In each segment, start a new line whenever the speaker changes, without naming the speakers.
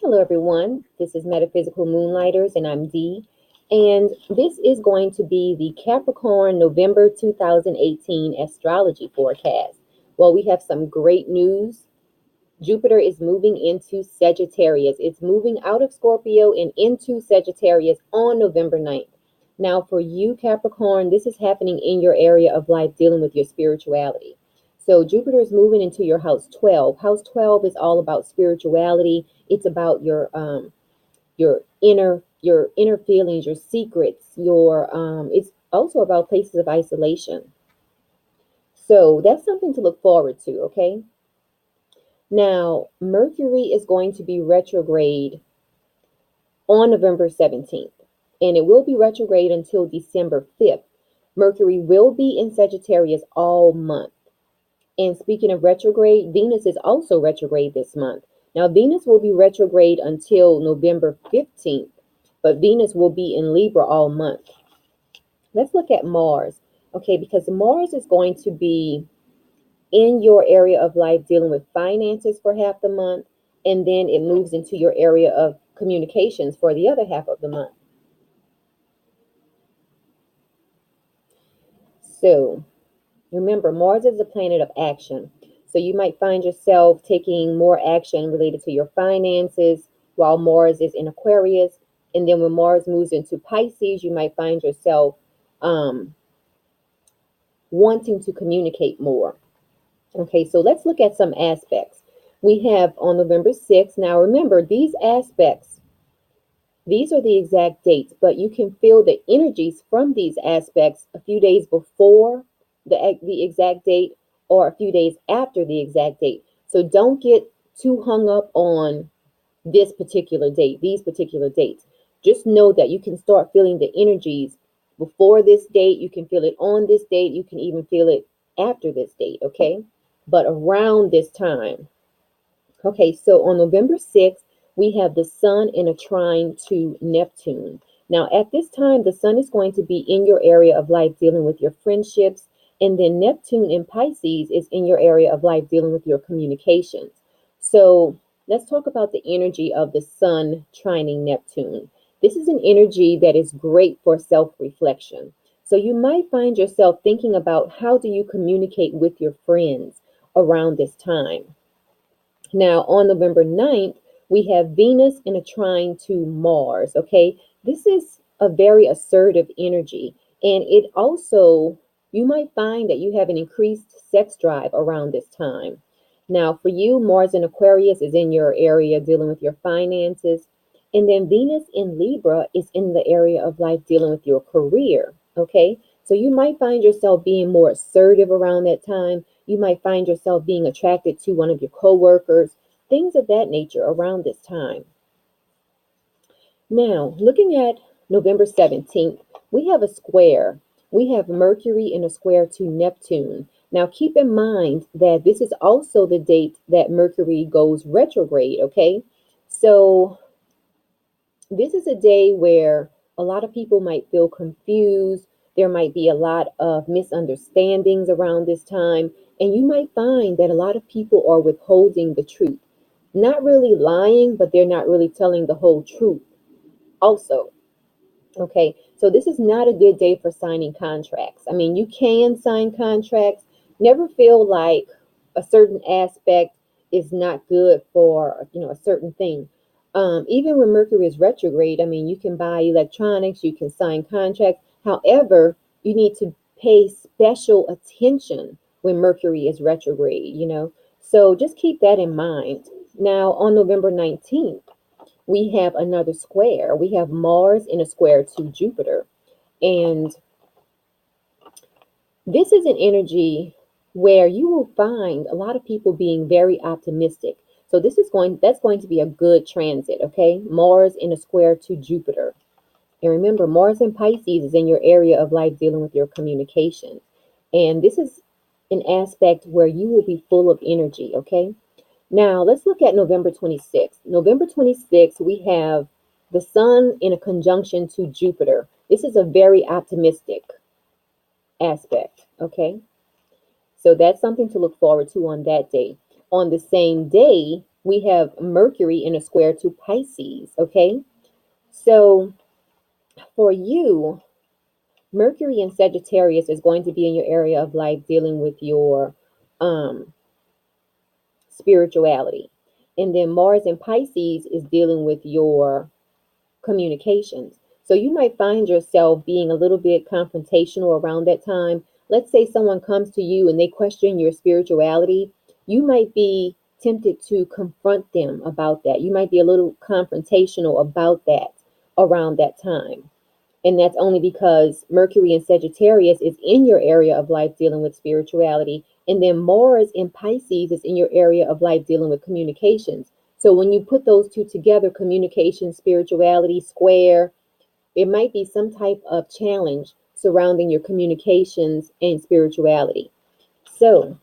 Hello, everyone. This is Metaphysical Moonlighters, and I'm Dee. And this is going to be the Capricorn November 2018 astrology forecast. Well, we have some great news. Jupiter is moving into Sagittarius. It's moving out of Scorpio and into Sagittarius on November 9th. Now, for you, Capricorn, this is happening in your area of life dealing with your spirituality. So, Jupiter is moving into your house 12. House 12 is all about spirituality. It's about your inner feelings, your secrets, your it's also about places of isolation. So, that's something to look forward to, okay? Now, Mercury is going to be retrograde on November 17th, and it will be retrograde until December 5th. Mercury will be in Sagittarius all month. And speaking of retrograde, Venus is also retrograde this month. Now, Venus will be retrograde until November 15th, but Venus will be in Libra all month. Let's look at Mars, okay, because Mars is going to be in your area of life dealing with finances for half the month, and then it moves into your area of communications for the other half of the month. So remember, Mars is a planet of action. So you might find yourself taking more action related to your finances while Mars is in Aquarius. And then when Mars moves into Pisces, you might find yourself um, wanting to communicate more. Okay, so let's look at some aspects. We have on November 6th. Now remember, these aspects, these are the exact dates, but you can feel the energies from these aspects a few days before the exact date or a few days after the exact date. So don't get too hung up on this particular date, these particular dates. Just know that you can start feeling the energies before this date. You can feel it on this date. You can even feel it after this date, okay? But around this time. Okay, so on November 6th, we have the sun in a trine to Neptune. Now, at this time, the sun is going to be in your area of life dealing with your friendships, and then Neptune in Pisces is in your area of life dealing with your communications. So, let's talk about the energy of the sun trining Neptune. This is an energy that is great for self reflection. So, you might find yourself thinking about how do you communicate with your friends around this time. Now, on November 9th, we have Venus in a trine to Mars. Okay, this is a very assertive energy, and it also, you might find that you have an increased sex drive around this time. Now, for you, Mars in Aquarius is in your area dealing with your finances, and then Venus in Libra is in the area of life dealing with your career. Okay, so you might find yourself being more assertive around that time. You might find yourself being attracted to one of your coworkers, things of that nature around this time. Now, looking at November 17th, we have a square. We have Mercury in a square to Neptune. Now, keep in mind that this is also the date that Mercury goes retrograde, okay? So, this is a day where a lot of people might feel confused. There might be a lot of misunderstandings around this time. And you might find that a lot of people are withholding the truth. Not really lying, but they're not really telling the whole truth also. Okay, so this is not a good day for signing contracts. I mean, you can sign contracts. Never feel like a certain aspect is not good for, a certain thing. Even when Mercury is retrograde, I mean, you can buy electronics, you can sign contracts. However, you need to pay special attention when Mercury is retrograde. So just keep that in mind. Now, on November 19th, we have another square. We have Mars in a square to Jupiter. And this is an energy where you will find a lot of people being very optimistic. So that's going to be a good transit, okay? Mars in a square to Jupiter. And remember, Mars in Pisces is in your area of life dealing with your communications. And this is an aspect where you will be full of energy, okay? Now, let's look at November 26th. November 26th, we have the sun in a conjunction to Jupiter. This is a very optimistic aspect, okay? So that's something to look forward to on that day. On the same day, we have Mercury in a square to Pisces, okay? So for you, Mercury in Sagittarius is going to be in your area of life dealing with your um, spirituality. And then Mars in Pisces is dealing with your communications. So you might find yourself being a little bit confrontational around that time. Let's say someone comes to you and they question your spirituality. You might be tempted to confront them about that. You might be a little confrontational about that around that time. And that's only because Mercury in Sagittarius is in your area of life dealing with spirituality. And then Mars in Pisces is in your area of life dealing with communications. So when you put those two together, communication, spirituality, square, it might be some type of challenge surrounding your communications and spirituality. So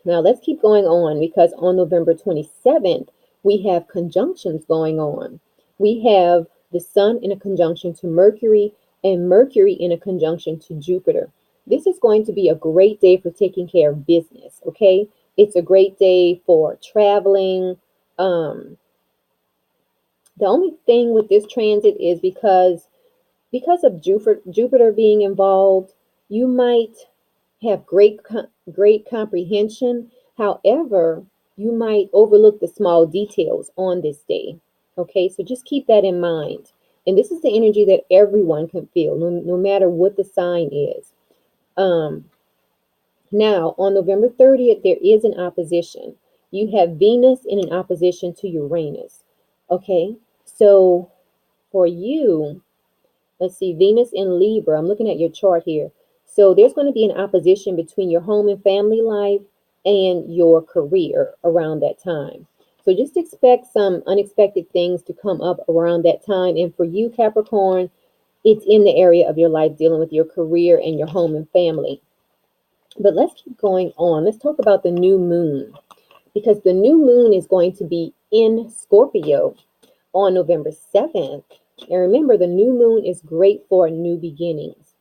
now let's keep going on, because on November 27th, we have conjunctions going on. We have the Sun in a conjunction to Mercury and Mercury in a conjunction to Jupiter. This is going to be a great day for taking care of business, okay? It's a great day for traveling. The only thing with this transit is because of Jupiter being involved, you might have great comprehension. However, you might overlook the small details on this day. Okay, so just keep that in mind. And this is the energy that everyone can feel, no matter what the sign is. Um, Now, on November 30th, there is an opposition. You have Venus in an opposition to Uranus. Okay, so for you, let's see, Venus in Libra. I'm looking at your chart here. So there's going to be an opposition between your home and family life and your career around that time. So just expect some unexpected things to come up around that time. And for you, Capricorn, it's in the area of your life dealing with your career and your home and family. But let's keep going on. Let's talk about the new moon, because the new moon is going to be in Scorpio on November 7th. And remember, the new moon is great for new beginnings.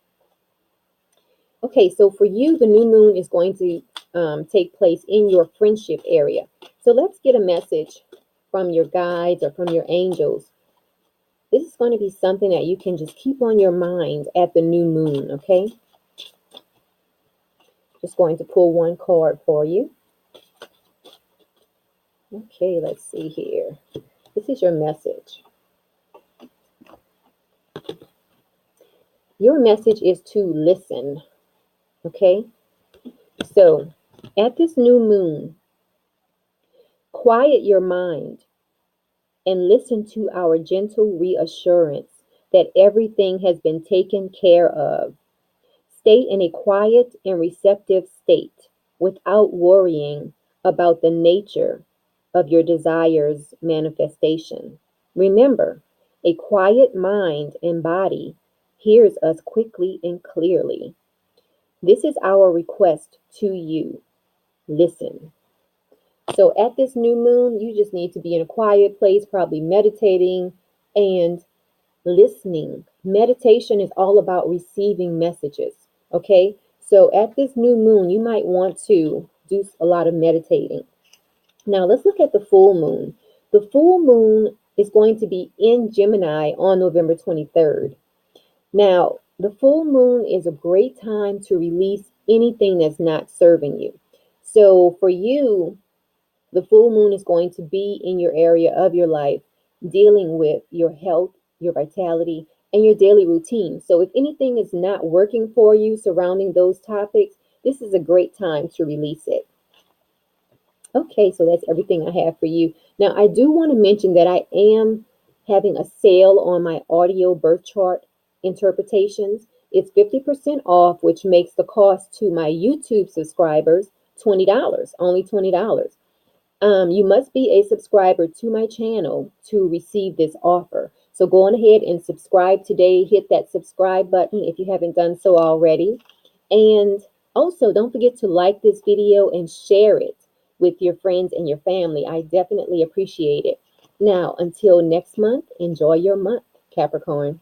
Okay, so for you, the new moon is going to take place in your friendship area. So let's get a message from your guides or from your angels. This is going to be something that you can just keep on your mind at the new moon, okay? Just going to pull one card for you. Okay, let's see here. This is your message. Your message is to listen, okay? So at this new moon, quiet your mind and listen to our gentle reassurance that everything has been taken care of. Stay in a quiet and receptive state without worrying about the nature of your desires' manifestation. Remember, a quiet mind and body hears us quickly and clearly. This is our request to you. Listen. So at this new moon, you just need to be in a quiet place, probably meditating and listening. Meditation is all about receiving messages. Okay. So at this new moon, you might want to do a lot of meditating. Now let's look at the full moon. The full moon is going to be in Gemini on November 23rd. Now, the full moon is a great time to release anything that's not serving you. So for you, the full moon is going to be in your area of your life, dealing with your health, your vitality, and your daily routine. So if anything is not working for you surrounding those topics, this is a great time to release it. Okay, so that's everything I have for you. Now, I do want to mention that I am having a sale on my audio birth chart interpretations. It's 50% off, which makes the cost to my YouTube subscribers $20, only $20. You must be a subscriber to my channel to receive this offer. So go on ahead and subscribe today. Hit that subscribe button if you haven't done so already. And also, don't forget to like this video and share it with your friends and your family. I definitely appreciate it. Now, until next month, enjoy your month, Capricorn.